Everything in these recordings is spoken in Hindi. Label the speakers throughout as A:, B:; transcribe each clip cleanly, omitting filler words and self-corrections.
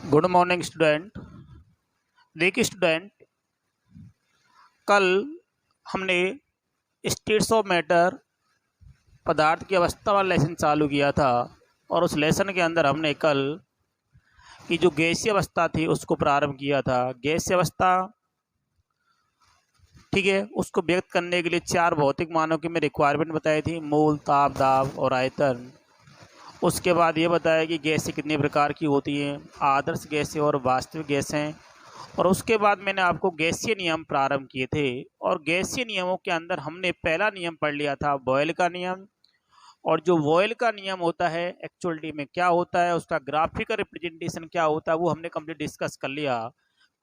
A: Good morning student. देखिए स्टूडेंट, कल हमने स्टेट्स ऑफ मैटर पदार्थ की अवस्था वाला लेसन चालू किया था और उस लेसन के अंदर हमने कल की जो गैसीय अवस्था थी उसको प्रारंभ किया था। गैसीय अवस्था, ठीक है, उसको व्यक्त करने के लिए चार भौतिक मानों की मैं रिक्वायरमेंट बताई थी: मूल, ताप, दाब और आयतन। उसके बाद ये बताया कि गैसें कितने प्रकार की होती हैं, आदर्श गैसें और वास्तविक गैसें। और उसके बाद मैंने आपको गैसीय नियम प्रारंभ किए थे और गैसीय नियमों के अंदर हमने पहला नियम पढ़ लिया था बॉयल का नियम। और जो बॉयल का नियम होता है एक्चुअलिटी में क्या होता है, उसका ग्राफिकल रिप्रेजेंटेशन क्या होता है, वो हमने कंप्लीट डिस्कस कर लिया।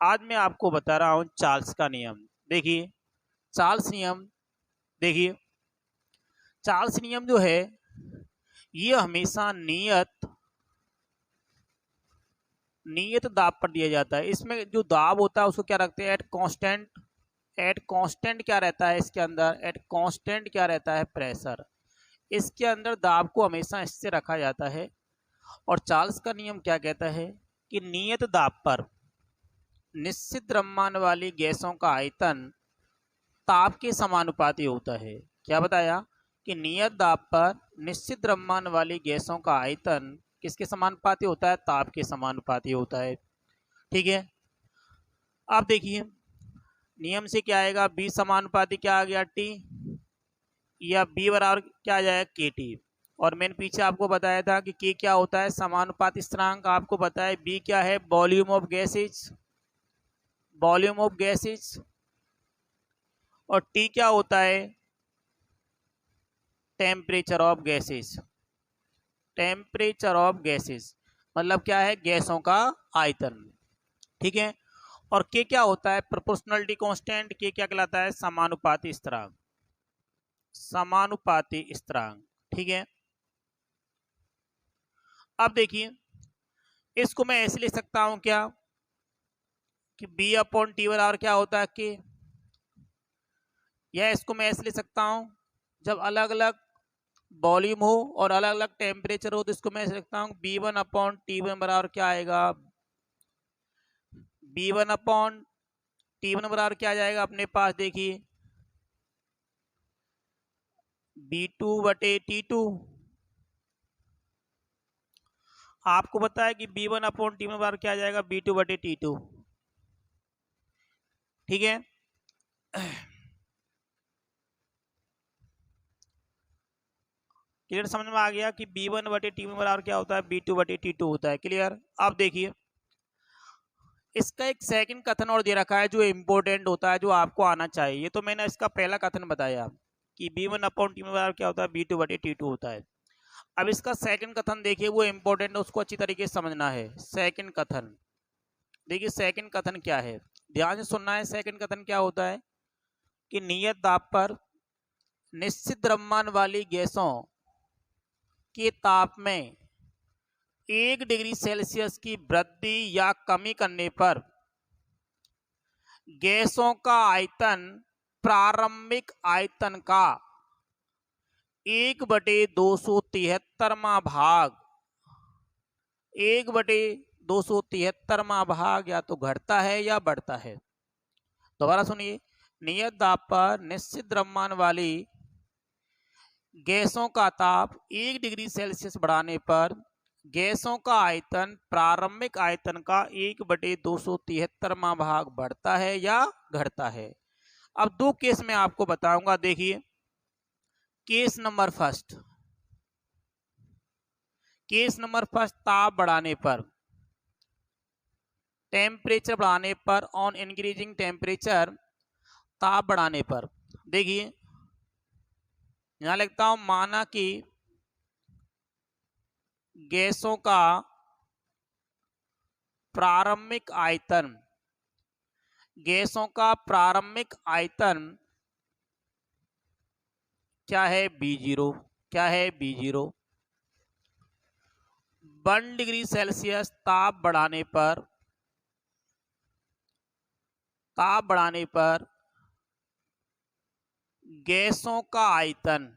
A: आज मैं आपको बता रहा हूँ चार्ल्स का नियम। देखिए चार्ल्स नियम, देखिए चार्ल्स नियम जो है ये हमेशा नियत दाब पर दिया जाता है। इसमें जो दाब होता है उसको क्या रखते हैं, एट कांस्टेंट। एट कांस्टेंट क्या रहता है इसके अंदर, एट कांस्टेंट क्या रहता है, प्रेशर। इसके अंदर दाब को हमेशा इससे रखा जाता है। और चार्ल्स का नियम क्या कहता है कि नियत दाब पर निश्चित द्रव्यमान वाली गैसों का आयतन ताप के समानुपाती होता है। क्या बताया कि नियत दाब पर निश्चित द्रव्यमान वाली गैसों का आयतन किसके समानुपाती होता है, ताप के समानुपाती होता है। ठीक है, अब देखिए नियम से क्या आएगा, बी समानुपाती क्या आ गया, टी, या बी बराबर क्या आ जाएगा, के टी। और मैंने पीछे आपको बताया था कि के क्या होता है, समानुपाती स्थिरांक। आपको बताया बी क्या है, volume of gases, volume of gases. और टी क्या होता है, temperature of gases, temperature of gases मतलब क्या है, गैसों का आयतन। ठीक है, और के क्या होता है, प्रोपोर्शनलिटी कांस्टेंट। के क्या कहलाता है, समानुपाती स्थिरांक, समानुपाती स्थिरांक। ठीक है, अब देखिए इसको मैं ऐसे लिख सकता हूं क्या कि बी अपॉन टी बराबर क्या होता है, के। या इसको मैं ऐसे लिख सकता हूं, जब अलग अलग वॉल्यूम हो और अलग अलग टेम्परेचर हो तो इसको मैं ऐसे लिखता हूं, B one upon T one बराबर क्या आएगा, B one upon T one बराबर क्या आ जाएगा अपने पास, देखिए बी टू बटे टी टू। आपको पता है कि B one upon T one बराबर क्या आ जाएगा, बी टू बटे टी टू। ठीक है, क्लियर, समझ में आ गया कि बी वन बटे टी वन बराबर क्या होता है, बी टू बटे टी टू होता है। क्लियर, अब देखिए इसका एक सेकंड कथन और दे रखा है जो इंपॉर्टेंट होता है, जो आपको आना चाहिए। ये तो मैंने इसका पहला कथन बताया कि B one upon T one बराबर क्या होता है, बी टू बटे टी टू होता है। अब इसका सेकंड कथन देखिए, वो इंपॉर्टेंट है, उसको अच्छी तरीके से समझना है। सेकंड कथन देखिए, सेकंड कथन क्या है, ध्यान से सुनना है। सेकंड कथन क्या होता है कि नियत दाब पर निश्चित द्रव्यमान वाली गैसों के ताप में 1 डिग्री सेल्सियस की वृद्धि या कमी करने पर गैसों का आयतन प्रारंभिक आयतन का 1/273वां भाग, 1/273वां भाग या तो घटता है या बढ़ता है। दोबारा सुनिए, नियत दाब पर निश्चित द्रव्यमान वाली गैसों का ताप 1 डिग्री सेल्सियस बढ़ाने पर गैसों का आयतन प्रारंभिक आयतन का 1/273वां भाग बढ़ता है या घटता है। अब दो केस में आपको बताऊंगा। देखिए case number first, case number first, ताप बढ़ाने पर, टेम्परेचर बढ़ाने पर, ऑन इंक्रीजिंग टेम्परेचर, ताप बढ़ाने पर। देखिए यहां लिखता हूं, माना कि गैसों का प्रारंभिक आयतन, गैसों का प्रारंभिक आयतन क्या है, B0। क्या है, B0। 1 डिग्री सेल्सियस ताप बढ़ाने पर, ताप बढ़ाने पर गैसों का आयतन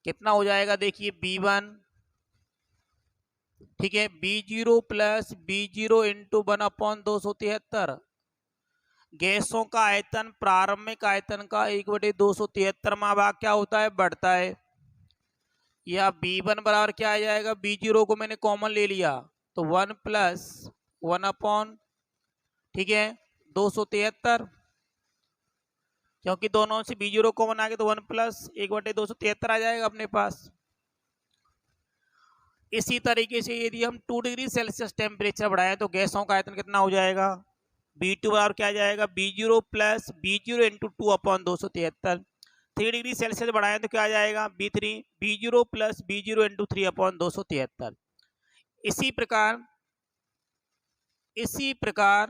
A: कितना हो जाएगा, देखिए B1। ठीक है, B0 प्लस B0 इंटू 1/273। गैसों का आयतन प्रारंभिक आयतन का 1/273वां भाग क्या होता है, बढ़ता है। या B1 बराबर क्या आ जाएगा, B0 को मैंने कॉमन ले लिया तो 1 प्लस 1 अपॉन, ठीक है, 273, क्योंकि दोनों से B0 कॉमन आ गया तो 1 प्लस 1/273 आ जाएगा अपने पास। इसी तरीके से यदि हम 2 डिग्री सेल्सियस टेम्परेचर बढ़ाएं तो गैसों का आयतन कितना हो जाएगा, B2 बराबर क्या आ जाएगा, B0 plus B0 into 2/273। 3 degree Celsius बढ़ाएं तो क्या आ जाएगा, B3 B0 plus B0 into 3/273। इसी प्रकार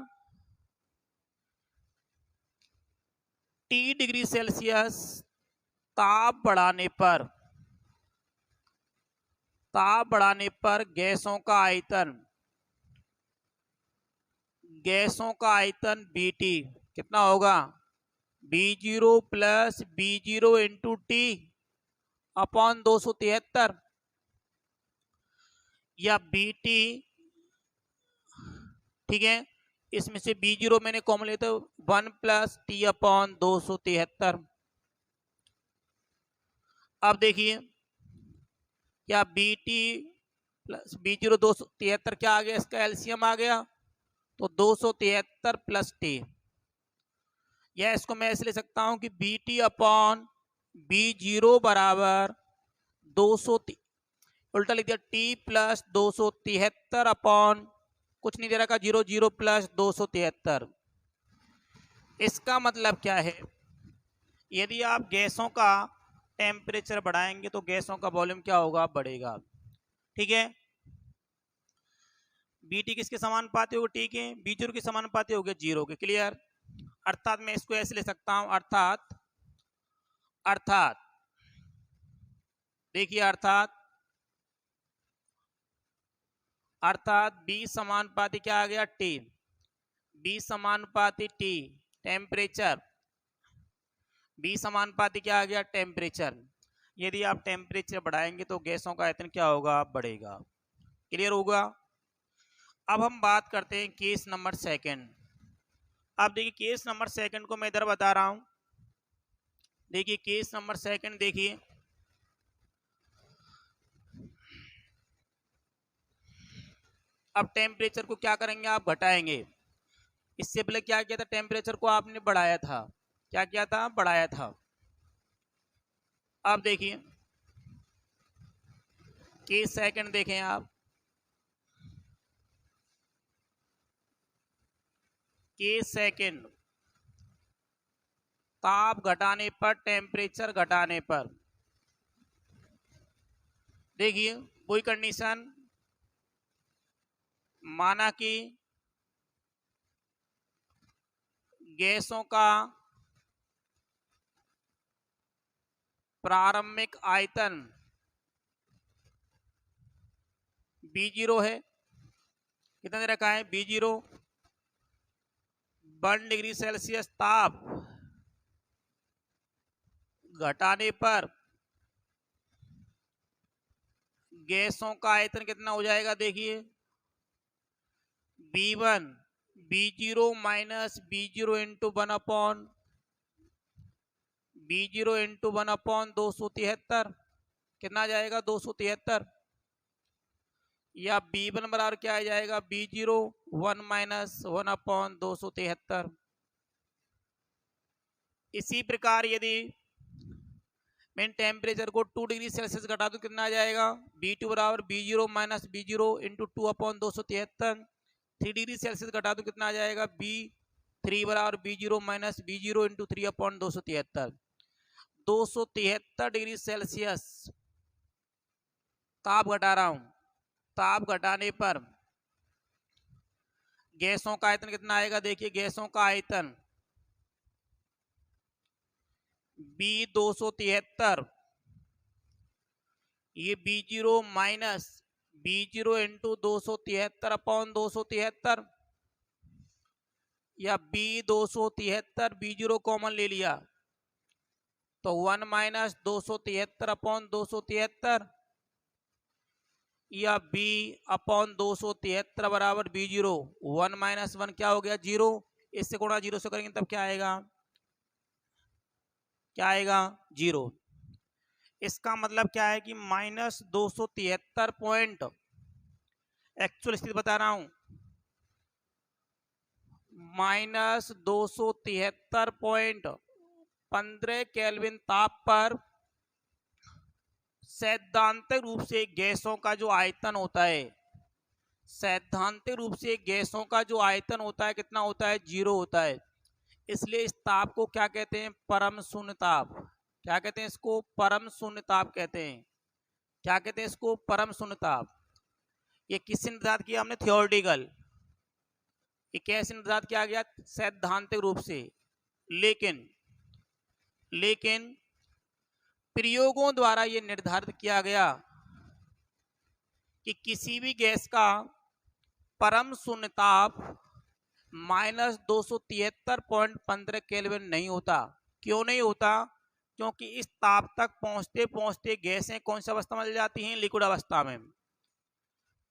A: T डिग्री सेल्सियस ताप बढ़ाने पर गैसों का आयतन BT कितना होगा, B0 plus B0 into T upon 273, या BT, ठीक है, इसमें से B0 मैंने कॉमन लिया तो 1 प्लस T अपॉन 273। अब देखिए क्या BT प्लस B0 273 क्या आ गया, इसका एलसीएम आ गया तो 273 प्लस T, या इसको मैं ऐसे ले सकता हूं कि BT अपॉन B0 बराबर 200, उल्टा लिख दिया, T प्लस 273 अपॉन कुछ नहीं दे रखा, 0 प्लस 273। इसका मतलब क्या है, यदि आप गैसों का टेम्परेचर बढ़ाएंगे तो गैसों का वॉल्यूम क्या होगा, बढ़ेगा। ठीक है, BT किसके समानुपाती होगा, T के, B0 के समानुपाती हो गया 0 के। क्लियर, अर्थात मैं इसको ऐसे ले सकता हूं, अर्थात देखिए, अर्थात B समानुपाती क्या आ गया, T, B समानुपाती T टेम्परेचर, B समानुपाती क्या आ गया, टेम्परेचर। यदि आप टेम्परेचर बढ़ाएंगे तो गैसों का आयतन क्या होगा, बढ़ेगा। क्लियर होगा। अब हम बात करते हैं केस नंबर सेकंड। अब देखिए केस नंबर सेकंड को मैं इधर बता रहा हूं। देखिए केस नंबर सेकंड, देखिए अब टेम्परेचर को क्या करेंगे, आप घटाएंगे। इससे पहले क्या किया था, टेम्परेचर को आपने बढ़ाया था, क्या किया था, बढ़ाया था। अब देखिए केस सेकंड देखें आप, केस सेकंड, ताप घटाने पर, टेम्परेचर घटाने पर, देखिए वही कंडीशन, माना कि गैसों का प्रारंभिक आयतन B0 है, कितना दे रखा है, B0, 1 डिग्री सेल्सियस ताप घटाने पर गैसों का आयतन कितना हो जाएगा, देखिए B1 B0 minus B0 into 1 B0 into 1/273, कितना आ जाएगा, 273, या B1 बराबर क्या आ जाएगा, B0 1 माइनस 1/273। इसी प्रकार यदि मैं टेम्परेचर को 2 डिग्री सेल्सियस घटा दूं कितना आ जाएगा, B2 बराबर B0 minus B0 into 2/273। 3 degree Celsius घटा दूं कितना आ जाएगा, B3 बराबर B0 minus B0 into 3/273। 273 degree Celsius ताप घटा रहा हूं। ताप घटाने पर गैसों का आयतन कितना आएगा, देखिए गैसों का आयतन B273, ये B0 माइनस B0 इंटू 273/273, या B273 B0 कॉमन ले लिया तो 1 माइनस 273/273, या b अपॉन 273 बराबर b0, 1 माइनस 1 क्या हो गया 0, इससे गुणा 0 से करेंगे तब क्या आएगा, क्या आएगा 0। इसका मतलब क्या है कि -273 पॉइंट, एक्चुअल स्थिति बता रहा हूं, -273.15 केल्विन ताप पर सैद्धांतिक रूप से गैसों का जो आयतन होता है, सैद्धांतिक रूप से गैसों का जो आयतन होता है कितना होता है 0 होता है। इसलिए इस ताप को क्या कहते हैं, परम शून्य ताप। क्या कहते हैं इसको, परम शून्य ताप कहते हैं। क्या कहते हैं इसको, परम शून्य ताप। ये किससे निर्धारित किया हमने, थियोरेटिकल। ये कैसे निर्धारित किया गया, सैद्धांतिक रूप से। लेकिन प्रयोगों द्वारा यह निर्धारित किया गया कि किसी भी गैस का परम शून्य ताप -273.15 केल्विन नहीं होता। क्यों नहीं होता, क्योंकि इस ताप तक पहुंचते पहुंचते गैसें कौन सी अवस्था में चली जाती हैं, लिक्विड अवस्था में।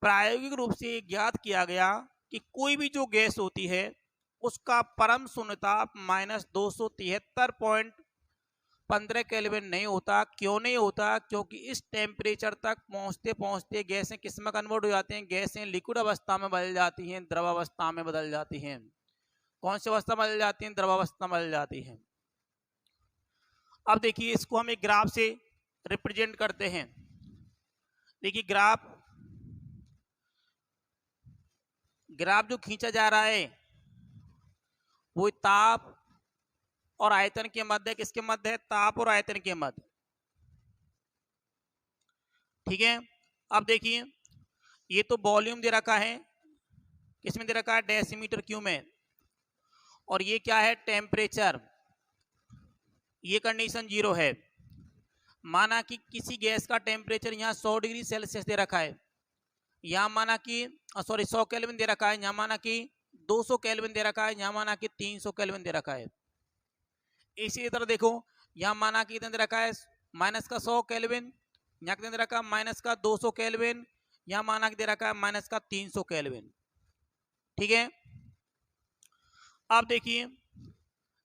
A: प्रायोगिक रूप से ज्ञात किया गया कि कोई भी जो गैस होती है उसका परम शून्य ताप -273.15 केल्विन नहीं होता। क्यों नहीं होता, क्योंकि इस टेम्परेचर तक पहुंचते पहुंचते गैसें किस में कन्वर्ट हो जाती हैं, गैसें लिक्विड अवस्था में बदल जाती हैं, द्रव अवस्था में बदल जाती हैं। कौन सी अवस्था में बदल जाती हैं, द्रव अवस्था में बदल जाती हैं। अब देखिए इसको हम एक ग्राफ से रिप्रेजेंट करते हैं। देखिए ग्राफ जो खींचा जा रहा है वो ताप और आयतन के मध्य, किसके मध्य है, ताप और आयतन के मध्य। ठीक है, अब देखिए ये तो वॉल्यूम दे रखा है, किसमें दे रखा है, डेसीमीटर क्यूब में। और ये क्या है, टेम्परेचर। ये कंडीशन 0 है। माना कि किसी गैस का टेम्परेचर यहाँ 100 डिग्री सेल्सियस दे रखा है, यहाँ माना कि 100 केल्विन दे रखा है, यहाँ माना कि 200 केल्विन दे रखा है, यहाँ माना कि 300 केल्विन दे रखा है। इसी तरह देखो यहाँ माना कि इतना दे रखा है -100 केल्विन, यहाँ कितना दे रखा है -200 केल्विन, यहाँ माना कि दे रखा है -300 केल्विन। ठीक है, अब देखिए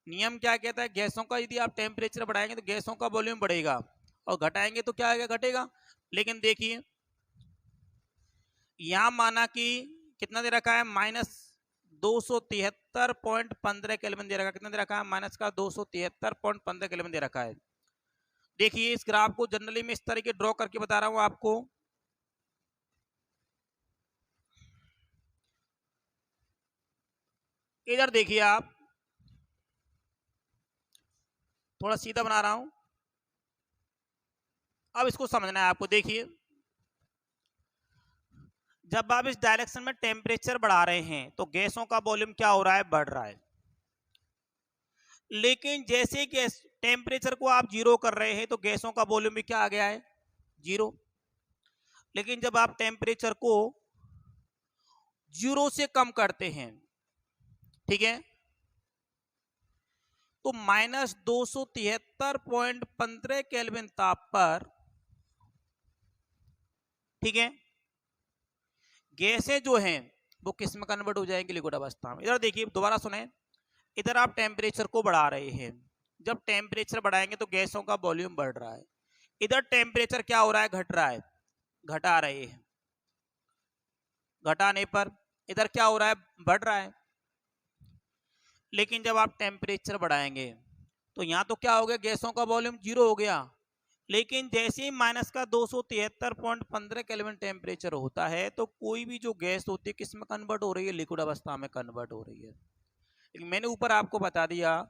A: नियम क्या कहता है, गैसों का यदि आप टेम्परेचर बढ़ाएंगे तो गैसों का वॉल्यूम बढ़ेगा और घटाएंगे तो क्या आएगा, घटेगा। लेकिन देखिए यहां माना कि कितना दे रखा है, -273.15 केल्विन दे रखा है। कितना दे रखा है, -273.15 केल्विन दे रखा है। देखिए इस ग्राफ को जनरली मैं इस तरीके ड्रॉ करके बता रहा हूं आपको। इधर देखिए आप, थोड़ा सीधा बना रहा हूं, अब इसको समझना है आपको। देखिए जब आप इस डायरेक्शन में टेम्परेचर बढ़ा रहे हैं तो गैसों का वॉल्यूम क्या हो रहा है, बढ़ रहा है। लेकिन जैसे गैस टेम्परेचर को आप 0 कर रहे हैं तो गैसों का वॉल्यूम भी क्या आ गया है, 0। लेकिन जब आप टेम्परेचर को 0 से कम करते हैं, ठीक है, तो -273.15 केल्विन ताप पर, ठीक है, गैसें जो हैं वो किस में कन्वर्ट हो जाएंगी, लिक्विड अवस्था में। इधर देखिए दोबारा सुने, इधर आप टेम्परेचर को बढ़ा रहे हैं, जब टेम्परेचर बढ़ाएंगे तो गैसों का वॉल्यूम बढ़ रहा है। इधर टेम्परेचर क्या हो रहा है, घट रहा है, घटा रहे हैं। घटाने पर इधर क्या हो रहा है, बढ़ रहा है। लेकिन जब आप टेम्परेचर बढ़ाएंगे तो यहां तो क्या हो गया, गैसों का वॉल्यूम 0 हो गया। लेकिन जैसे ही -273.15 केल्विन टेम्परेचर होता है तो कोई भी जो गैस होती है किस में कन्वर्ट हो रही है, लिक्विड अवस्था में कन्वर्ट हो रही है। लेकिन मैंने ऊपर आपको बता दिया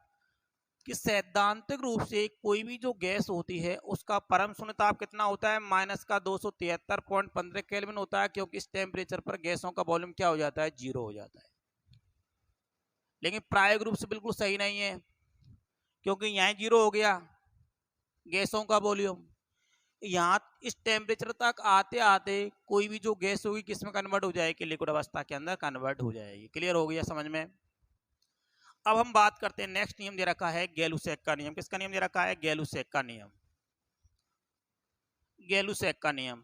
A: कि सैद्धांतिक रूप से कोई भी जो गैस होती है उसका परम शून्य ताप कितना होता है, -273.15 केल्विन होता है, क्योंकि इस टेम्परेचर पर गैसों का वॉल्यूम क्या हो जाता है, 0 हो जाता है। लेकिन प्रायोगिक रूप से बिल्कुल सही नहीं है, क्योंकि यहाँ 0 हो गया गैसों का वॉल्यूम। यहाँ इस टेम्परेचर तक आते आते कोई भी जो गैस होगी किस में कन्वर्ट हो जाएगी, लिक्विड अवस्था के अंदर कन्वर्ट हो जाएगी। क्लियर हो गया समझ में। अब हम बात करते हैं, नेक्स्ट नियम दे रखा है गैलुसैक का नियम। किसका नियम दे रखा है, गैलुसैक का नियम। गैलुसैक का नियम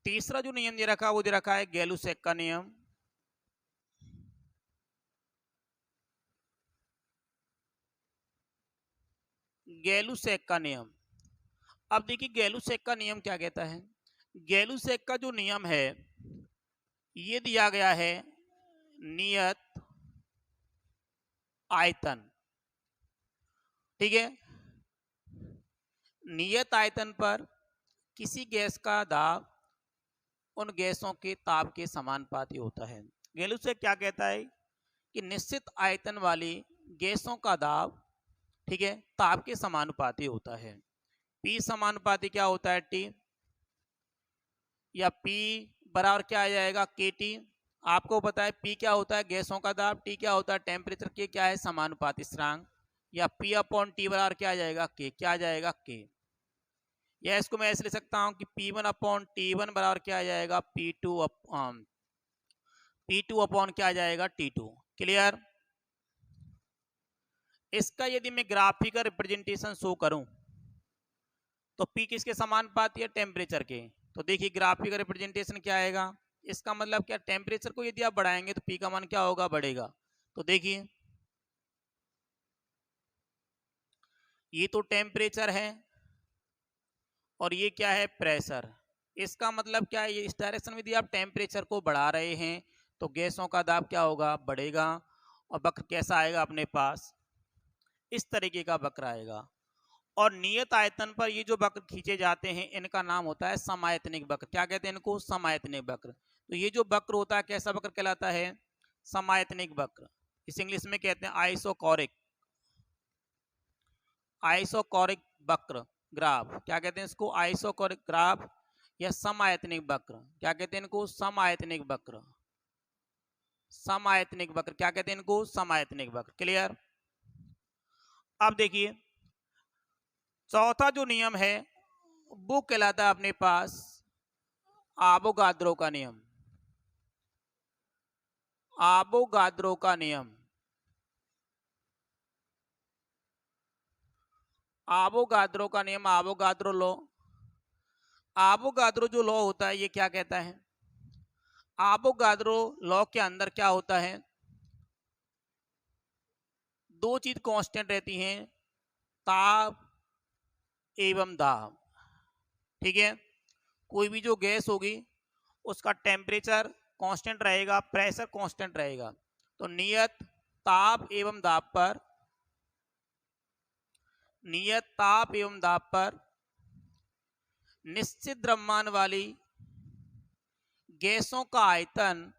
A: तीसरा जो नियम दे रखा है वो दे रखा है गैलुसेक का नियम। गैलुसेक का नियम। अब देखिए गैलुसेक का नियम क्या कहता है। गैलुसेक का जो नियम है ये दिया गया है नियत आयतन, ठीक है। नियत आयतन पर किसी गैस का दाब उन गैसों के ताप के समानुपाती होता है। गैलुसेक क्या कहता है कि निश्चित आयतन वाली गैसों का दाब, ठीक है, ताप के समानुपाती होता है। P समानुपाती क्या होता है, T, या P बराबर क्या आ जाएगा, KT। आपको पता है P क्या होता है गैसों का दाब, T क्या होता है टेम्परेचर, K क्या है समानुपाती स्थिरांक, या P अपॉन T बराबर क्या आ जाएगा, K, क्या आ जाएगा K। या इसको मैं ऐसे लिख सकता हूं कि P1 अपॉन T1 बराबर क्या आ जाएगा, P2 अपॉन क्या आ जाएगा, T2। क्लियर। इसका यदि मैं ग्राफिकल रिप्रेजेंटेशन शो करूं तो P किसके समानुपाती है, टेम्परेचर के। तो देखिए ग्राफिकल रिप्रेजेंटेशन क्या आएगा, इसका मतलब क्या, टेम्परेचर को यदि आप बढ़ाएंगे तो P का मान क्या होगा, बढ़ेगा। तो देखिए ये तो टेम्परेचर है और ये क्या है, प्रेशर। इसका मतलब क्या है, ये इस डायरेक्शन में यदि आप टेम्परेचर को बढ़ा रहे हैं तो गैसों का दाब क्या होगा, बढ़ेगा। और वक्र कैसा आएगा अपने पास, इस तरीके का वक्र आएगा। और नियत आयतन पर ये जो वक्र खींचे जाते हैं इनका नाम होता है समायतनिक वक्र। क्या कहते हैं इनको, समायतनिक वक्र। तो ये जो वक्र होता है कैसा वक्र कहलाता है, समायतनिक वक्र। इस इंग्लिश में कहते हैं आइसोकोरिक, आइसोकोरिक वक्र ग्राफ। क्या कहते हैं इसको, आइसोकोरिक ग्राफ या समायतनिक वक्र। क्या कहते हैं इनको, समायतनिक वक्र। समायतनिक वक्र क्या कहते हैं इनको, समायतनिक वक्र। क्लियर। अब देखिए चौथा जो नियम है वो कहलाता है अपने पास आवोगाद्रो का नियम। आवोगाद्रो का नियम। आवोगाद्रो का नियम, आवोगाद्रो लॉ। आवोगाद्रो जो लॉ होता है ये क्या कहता है, आवोगाद्रो लॉ के अंदर क्या होता है, दो चीज कांस्टेंट रहती हैं, ताप एवं दाब, ठीक है। कोई भी जो गैस होगी उसका टेम्परेचर कांस्टेंट रहेगा, प्रेशर कांस्टेंट रहेगा। तो नियत ताप एवं दाब पर, नियत ताप एवं दाब पर निश्चित द्रव्यमान वाली गैसों का आयतन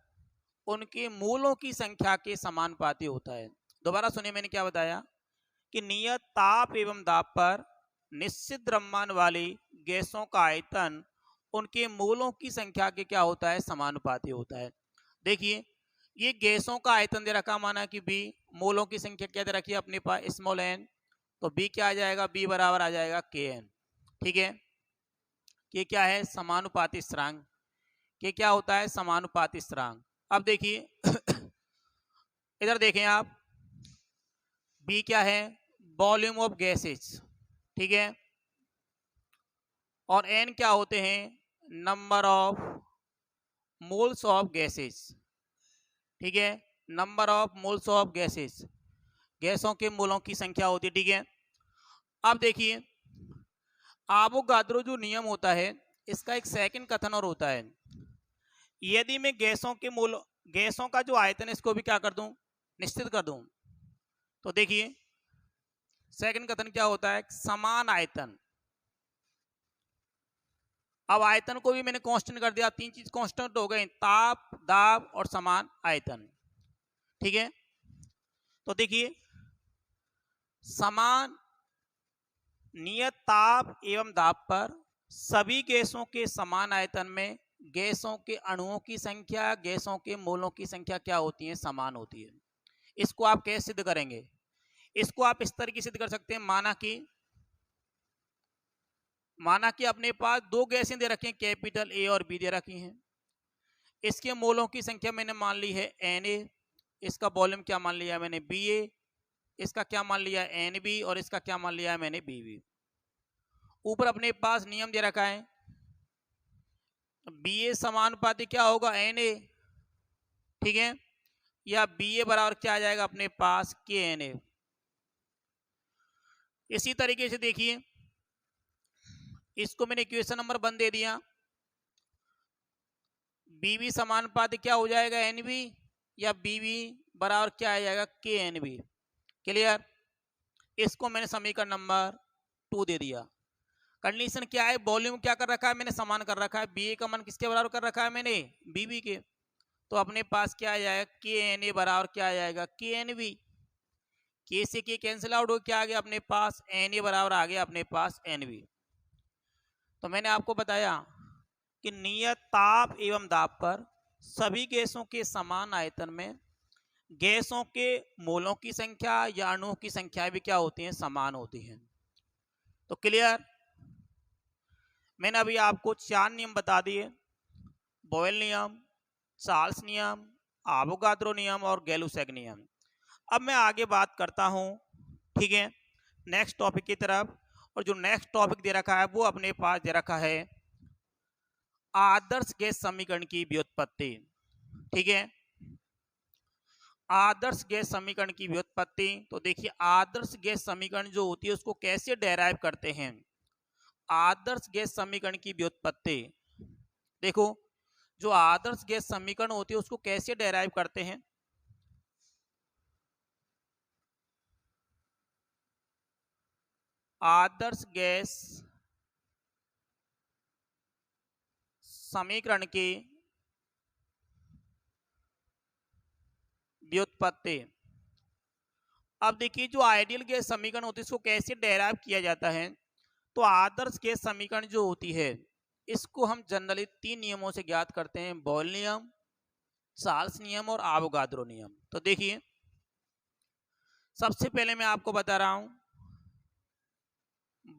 A: उनके मूलों की संख्या के समानुपाती होता है। दोबारा सुनिए मैंने क्या बताया कि नियत ताप एवं दाब पर निश्चित द्रव्यमान वाली गैसों का आयतन उनके मूलों की संख्या के क्या होता है, समानुपाती होता है। देखिए ये गैसों का आयतन दे रखा, माना कि बी, मूलों की संख्या क्या दे रखी है अपने पास, स्मॉल एन। तो बी क्या आ जाएगा, बी बराबर आ जाएगा के एन, ठीक है। ये क्या है, समानुपाती स्थिरांक। ये क्या होता है, समानुपाती स्थिरांक। अब देखिए इधर देखें आप, बी क्या है, वॉल्यूम ऑफ गैसेज, ठीक है। और एन क्या होते हैं, number of moles of gases, ठीक है। Number of moles of gases, गैसों के मोलों की संख्या होती है, ठीक है। अब देखिए आवोगाद्रो जो नियम होता है इसका एक सेकंड कथन और होता है। यदि मैं गैसों के मोल, गैसों का जो आयतन है इसको भी क्या कर दूं, निश्चित कर दूं, तो देखिए सेकंड कथन क्या होता है, समान आयतन। अब आयतन को भी मैंने कांस्टेंट कर दिया, तीन चीज कांस्टेंट हो गए, ताप, दाब और समान आयतन, ठीक है। तो देखिए समान नियत ताप एवं दाब पर सभी गैसों के समान आयतन में गैसों के अणुओं की संख्या, गैसों के मोलों की संख्या क्या होती है, समान होती है। इसको आप कैसे सिद्ध करेंगे, इसको आप इस तरीके सिद्ध कर सकते हैं, माना कि अपने पास दो गैसें दे रखी हैं, कैपिटल ए और बी दे रखी हैं। इसके मोलों की संख्या मैंने मान ली है एन ए, इसका वॉल्यूम क्या मान लिया मैंने, बी ए, इसका क्या मान लिया एन बी, और इसका क्या मान लिया है मैंने, बी बी। ऊपर अपने पास नियम दे रखा है बी ए समानुपाती क्या होगा, एन ए, ठीक है, या बी ए बराबर क्या आ जाएगा अपने पास, के एन ए। इसी तरीके से देखिए, इसको मैंने इक्वेशन नंबर 1 दे दिया, बी बी समानुपाती क्या हो जाएगा, एन बी, या बी बी बराबर क्या आ जाएगा, के एन बी। क्लियर, इसको मैंने समीकरण नंबर 2 दे दिया। कंडीशन क्या है, वॉल्यूम क्या कर रखा है मैंने, समान कर रखा है, बी ए का मान किसके बराबर कर रखा है मैंने, बी बी के। तो अपने पास क्या आ जाएगा, के एन ए बराबर क्या आ जाएगा, के एन बी। के से के कैंसिल आउट हो, क्या आ गया अपने पास, एन ए बराबर आ गया अपने पास एन बी। तो मैंने आपको बताया कि नियत ताप एवं दाब पर सभी गैसों के समान आयतन में गैसों के मोलों की संख्या या अणुओं की संख्या भी क्या होती है, समान होती है। तो क्लियर, मैंने अभी आपको 4 नियम बता दिए, बॉयल नियम, चार्ल्स नियम, आवोगाद्रो नियम और गैलुसैग नियम। अब मैं आगे बात करता हूं, ठीक है, नेक्स्ट टॉपिक की तरफ। और जो नेक्स्ट टॉपिक दे रखा है वो अपने पास दे रखा है आदर्श गैस समीकरण की व्युत्पत्ति। ठीक है, आदर्श गैस समीकरण की व्युत्पत्ति। तो देखिए, आदर्श गैस समीकरण जो होती है उसको कैसे डेराइव करते हैं। आदर्श गैस समीकरण की व्युत्पत्ति, देखो, जो आदर्श गैस समीकरण होती है उसको कैसे डेराइव करते हैं। आदर्श गैस समीकरण की व्युत्पत्ति। अब देखिए, जो आइडियल गैस समीकरण होती है इसको कैसे डेराइव किया जाता है। तो आदर्श गैस समीकरण जो होती है इसको हम जनरली 3 नियमों से ज्ञात करते हैं, बॉयल नियम, चार्ल्स नियम और आवोगाद्रो नियम। तो देखिए, सबसे पहले मैं आपको बता रहा हूं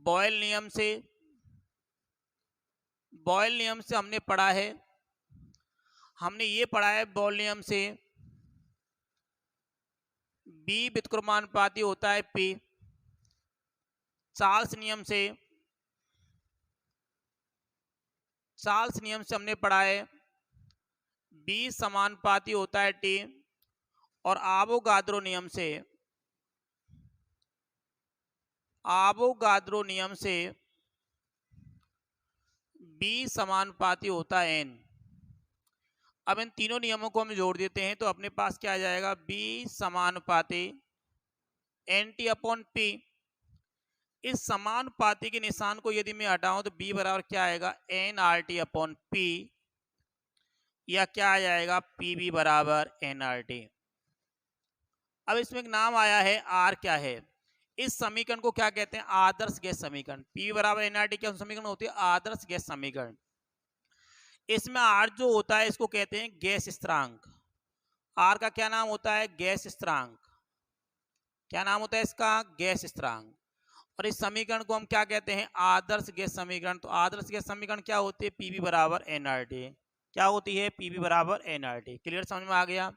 A: बॉयल नियम से। बॉयल नियम से हमने पढ़ा है, हमने ये पढ़ा है बॉयल नियम से बी व्युत्क्रमानुपाती होता है पी। चार्ल्स नियम से हमने पढ़ा है बी समानुपाती होता है टी। और आवोगाद्रो नियम से बी समानुपाती होता है एन। अब इन तीनों नियमों को हम जोड़ देते हैं तो अपने पास क्या आ जाएगा, बी समानुपाती एन टी अपॉन पी। इस समानुपाती के निशान को यदि मैं हटाऊं तो बी बराबर क्या आएगा, N R T upon P, या क्या आ जाएगा, पी बी बराबर एन आर टी। अब इसमें एक नाम आया है आर, क्या है, इस समीकरण को क्या कहते हैं, आदर्श गैस समीकरण। पी बराबर एन आर टी क्या समीकरण होती है, आदर्श गैस समीकरण। इसमें आर जो होता है इसको कहते हैं गैस स्थिरांक। आर का क्या नाम होता है, गैस स्थिरांक। क्या नाम होता है इसका, गैस स्थिरांक। और इस समीकरण को हम क्या कहते हैं, आदर्श गैस समीकरण। तो आदर्श गैस समीकरण क्या होती है, पीवी बराबर एनआरटी। क्या होती है, पीवी बराबर एनआरटी। क्लियर, समझ में आ गया।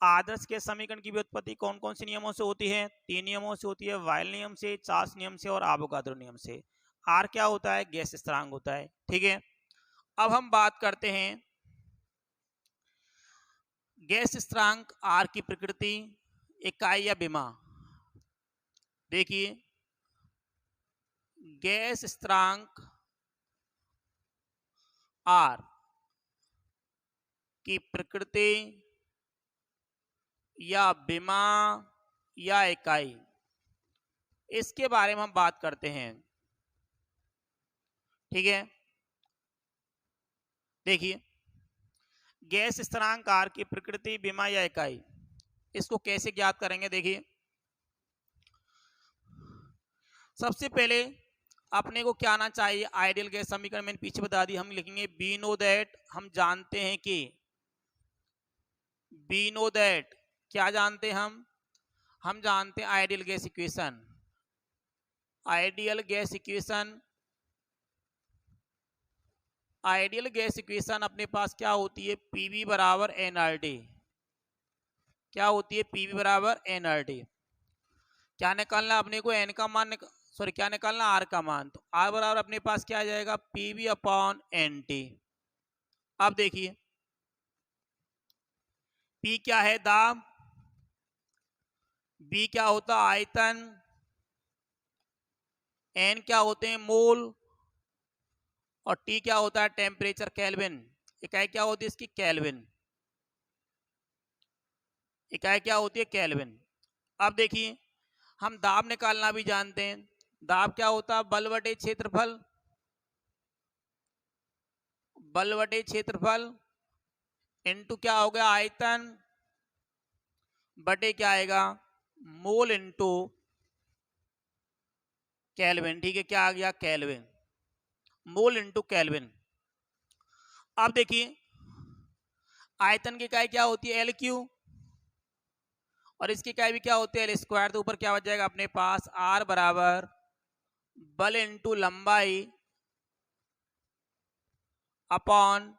A: आदर्श गैस समीकरण की व्युत्पत्ति कौन कौन से नियमों से होती है, 3 नियमों से होती है, वायल नियम से, चार्ल्स नियम से और आवोगाद्रो नियम से। आर क्या होता है, गैस स्थिरांक होता है। ठीक है, अब हम बात करते हैं गैस स्थिरांक आर की प्रकृति, इकाई या विमा। देखिए, गैस स्थिरांक आर की प्रकृति या विमा या इकाई, इसके बारे में हम बात करते हैं। ठीक है, देखिए, गैस स्थिरांक आर की प्रकृति, विमा या इकाई, इसको कैसे ज्ञात करेंगे। देखिए, सबसे पहले अपने को क्या आना चाहिए, आइडियल गैस समीकरण मैंने पीछे बता दी, हम लिखेंगे बी नो दैट। हम जानते हैं कि बी नो दैट, क्या जानते हैं हम जानते हैं ideal gas equation. Ideal gas equation, ideal gas equation अपने पास क्या होती है, पीवी बराबर एनआरटी। क्या होती है, पीवी बराबर एनआरटी। क्या निकालना अपने को, एन का मान, सॉरी क्या निकालना, आर का मान। तो आर बराबर अपने पास क्या आ जाएगा, पीवी अपॉन एन टी। अब देखिए P क्या है, दाब, B क्या होता है, आयतन, N क्या होते हैं, मोल, और T क्या होता है, टेम्परेचर, केल्विन। इकाई क्या होती है इसकी, केल्विन। इकाई क्या होती है, केल्विन। अब देखिए हम दाब निकालना भी जानते हैं। दाब क्या होता है, बल बटे क्षेत्रफल, बल बटे क्षेत्रफल इनटू क्या हो गया, आयतन, बटे क्या आएगा, मोल इनटू केल्विन। ठीक है, क्या आ गया, केल्विन, मोल इनटू केल्विन। अब देखिए आयतन की इकाई क्या होती है, एल क्यू, और इसकी इकाई भी क्या होती है, एल स्क्वायर। तो ऊपर क्या हो जाएगा अपने पास, आर बराबर बल इनटू लंबाई अपॉन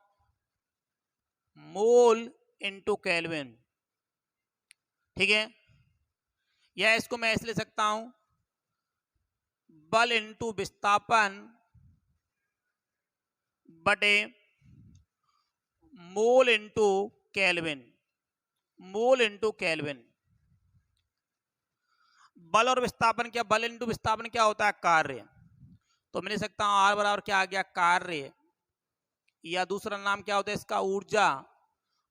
A: मोल इनटू केल्विन। ठीक है, या इसको मैं ऐसे ले सकता हूं, बल इनटू विस्थापन बटे मोल इनटू केल्विन, मोल इनटू केल्विन। बल और विस्थापन क्या, बल इनटू विस्थापन क्या होता है, कार्य। तो मैं लिख सकता हूं आर बराबर क्या आ गया, कार्य, या दूसरा नाम क्या होता है इसका, ऊर्जा,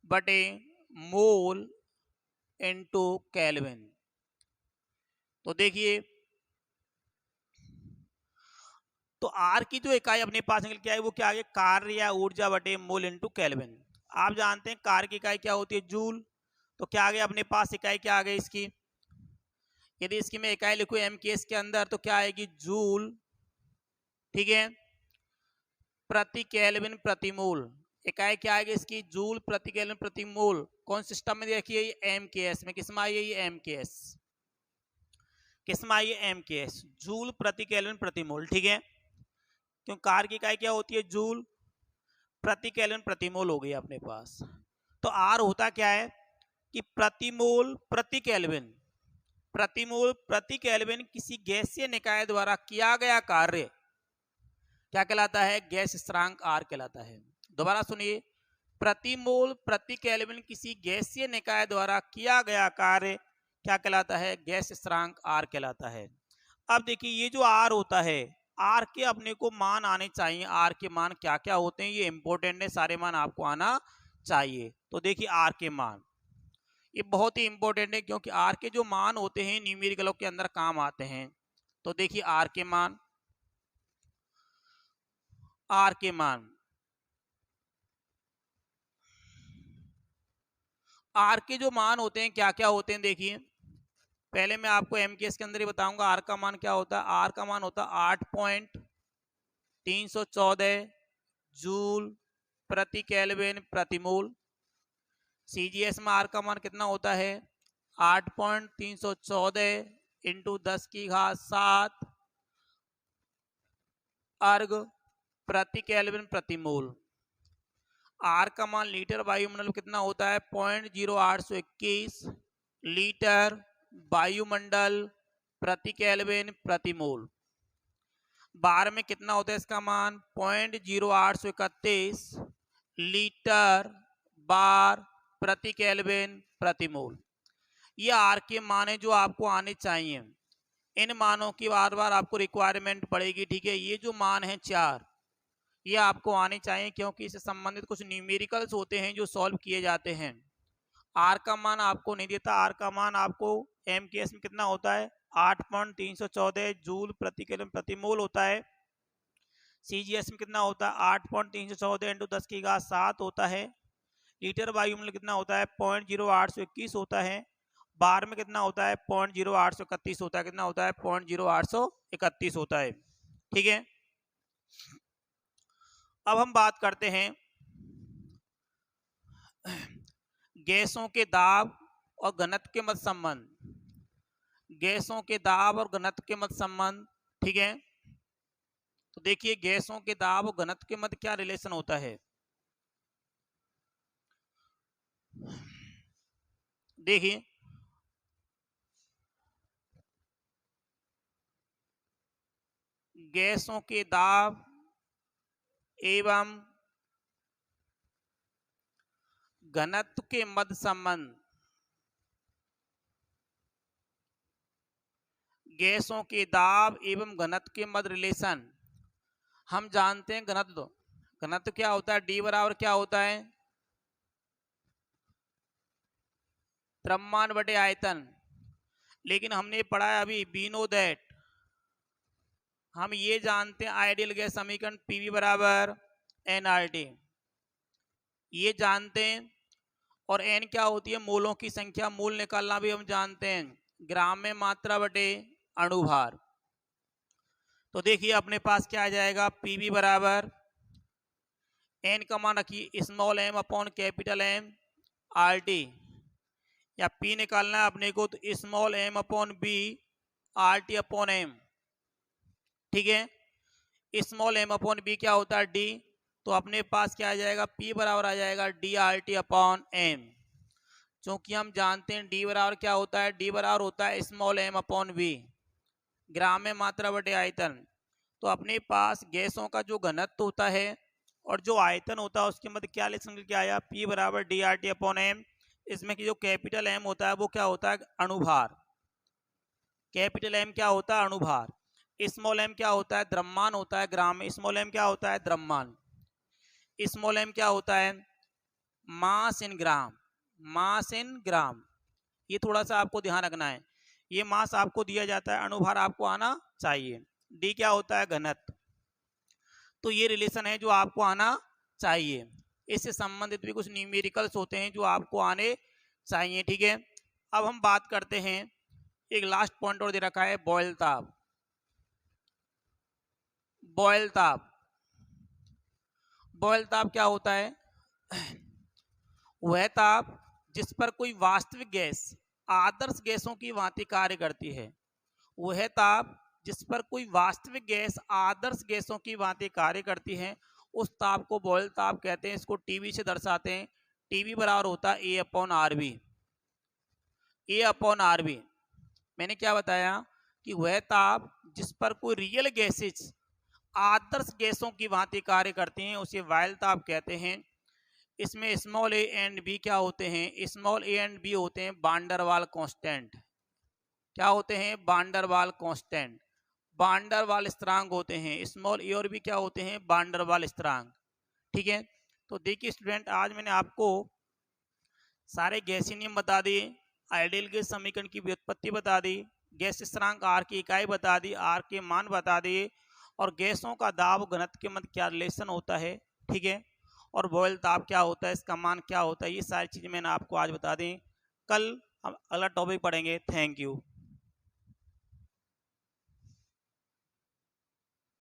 A: बटे मोल इनटू केल्विन। तो देखिए तो आर की जो इकाई अपने पास निकल के आई वो क्या आ गया, कार्य या ऊर्जा बटे मोल इनटू केल्विन। आप जानते हैं कार्य की इकाई क्या होती है, जूल। तो क्या आ गया अपने पास, इकाई क्या आ गई इसकी, यदि इसकी मैं इकाई लिखूं एम के एस के अंदर तो क्या आएगी, जूल, ठीक है, प्रति केल्विन प्रति मोल। इकाई क्या आएगी इसकी, जूल प्रति केल्विन प्रति मोल। कौन सिस्टम में देखिए, ये एम के एस में, किसमें आई है ये, एम के एस, किसमें आई है, एम के एस, जूल प्रति केल्विन प्रति मोल। ठीक है, क्यों, कार की इकाई क्या होती है, जूल, प्रति केल्विन प्रति मोल हो गई अपने पास। तो आर होता क्या है कि प्रति मोल प्रति केल्विन, प्रति मोल प्रति केल्विन किसी गैसीय निकाय द्वारा किया गया कार्य क्या कहलाता है, गैस स्थिरांक आर कहलाता है। दोबारा सुनिए, प्रति मोल प्रति केल्विन किसी गैसीय निकाय द्वारा किया गया कार्य क्या कहलाता है, गैस स्थिरांक आर कहलाता है। अब देखिए ये जो आर होता है, आर के अपने को मान आने चाहिए। आर के मान क्या क्या होते हैं, ये इंपॉर्टेंट है, सारे मान आपको आना चाहिए। तो देखिए आर के मान ये बहुत ही इंपॉर्टेंट है, क्योंकि आर के जो मान होते हैं न्यूमेरिकलों के अंदर काम आते हैं। तो देखिए आर के मान, आर के मान, आर के जो मान होते हैं क्या क्या होते हैं, देखिए पहले मैं आपको एम के एस के अंदर ही बताऊंगा। आर का मान क्या होता है, आर का मान होता है 8.314 जूल प्रति केल्विन प्रति मोल। सीजीएस में आर का मान कितना होता है, 8.314 इंटू 10⁻7 अर्ग प्रति केल्विन प्रति मोल। आर का मान लीटर वायुमंडल कितना होता है, 0.0821 लीटर वायुमंडल प्रति केल्विन प्रति मोल। बार में कितना होता है इसका मान, 0.0831 लीटर बार प्रति केल्विन प्रति मोल। ये आर के मान है जो आपको आने चाहिए। इन मानों की बार बार आपको रिक्वायरमेंट पड़ेगी। ठीक है, ये जो मान है 4 ये आपको आने चाहिए, क्योंकि इससे संबंधित कुछ न्यूमेरिकल्स होते हैं जो सॉल्व किए जाते हैं। आर का मान आपको नहीं देता, आर का मान आपको एम के एस में कितना होता है, 8.314 जूल प्रति केल्विन प्रति मोल होता है। सीजीएस में कितना होता है, 8.314 इंटू 10⁻7 होता है। लीटर वायुमंडल कितना होता है, 0.0821 होता है। बार में कितना होता है, 0.0831 होता है। कितना होता है, 0.0831 होता है। ठीक है, अब हम बात करते हैं गैसों के दाब और घनत्व के मध्य संबंध। गैसों के दाब और घनत्व के मध्य संबंध, ठीक है। तो देखिए गैसों के दाब और घनत्व के मध्य क्या रिलेशन होता है, देखिए गैसों के दाब एवं घनत्व के मध्य संबंध, गैसों के दाब एवं घनत्व के मध्य रिलेशन। हम जानते हैं घनत्व, घनत्व क्या होता है, डी बराबर क्या होता है, द्रव्यमान बटे आयतन। लेकिन हमने पढ़ा है अभी, वी नो दैट, हम ये जानते हैं आइडियल गैस समीकरण पीवी बराबर एनआरटी, ये जानते हैं। और एन क्या होती है, मोलों की संख्या, मूल निकालना भी हम जानते हैं, ग्राम में मात्रा बटे अणुभार। तो देखिए अपने पास क्या आ जाएगा, पीवी बराबर एन का मान रखिए small M upon capital M R T, या पी निकालना है अपने को तो small M upon B R T upon M, ठीक है। स्मॉल एम अपॉन बी क्या होता है, डी, तो अपने पास क्या आ जाएगा, पी बराबर आ जाएगा D R T upon M. क्योंकि हम जानते हैं डी बराबर क्या होता है, डी बराबर होता है स्मॉल एम अपॉन बी, ग्राम में मात्रा बटे आयतन। तो अपने पास गैसों का जो घनत्व होता है और जो आयतन होता है उसके मध्य क्या रिलेशन क्या आया, पी बराबर D R T upon M. इसमें कि जो कैपिटल एम होता है वो क्या होता है, अणुभार, कैपिटल एम क्या होता है, अणुभार। स्मॉल एम क्या होता है, द्रव्यमान होता है ग्राम में, स्मॉल एम क्या होता है, द्रव्यमान। स्मॉल एम क्या होता है, मास इन ग्राम, मास इन ग्राम। ये थोड़ा सा आपको ध्यान रखना है, ये मास आपको दिया जाता है, अणुभार आपको आना चाहिए। डी क्या होता है, घनत्व। तो ये रिलेशन है जो आपको आना चाहिए। इससे संबंधित भी कुछ न्यूमेरिकल्स होते हैं जो आपको आने चाहिए, ठीक है। अब हम बात करते हैं, एक लास्ट पॉइंट और दे रखा है, बॉयल ताप। बॉयल ताप, बॉयल ताप क्या होता है, वह ताप जिस पर कोई वास्तविक गैस आदर्श गैसों की भांति कार्य करती है, वह ताप जिस पर कोई वास्तविक गैस आदर्श गैसों की भांति कार्य करती है, उस ताप को बॉयल ताप कहते हैं। इसको टीवी से दर्शाते हैं, टीवी बराबर होता है ए अपॉन आर बी, ए अपॉन आर बी। मैंने क्या बताया कि वह ताप जिस पर कोई रियल गैसेज आदर्श गैसों की भांति कार्य करती हैं उसे बॉयल ताप कहते हैं। इसमें स्मॉल ए एंड बी क्या होते हैं, स्मॉल ए एंड बी होते हैं वान वाल कांस्टेंट। क्या होते हैं, वान वाल कांस्टेंट, वान वाल स्थिरांक होते हैं। स्मॉल ए और बी क्या होते हैं, वान वाल स्थिरांक, ठीक है। तो देखिए स्टूडेंट, आज मैंने आपको सारे गैसीय नियम बता दिए, आइडियल गैस समीकरण की व्युत्पत्ति बता दी, गैस स्थिरांक आर की इकाई बता दी, आर के मान बता दिए, और गैसों का दाब घनत्व के मध्य क्या रिलेशन होता है, ठीक है। और बॉयल ताप क्या होता है, इसका मान क्या होता है, ये सारी चीज़ें मैंने आपको आज बता दी। कल हम अगला टॉपिक पढ़ेंगे। Thank you.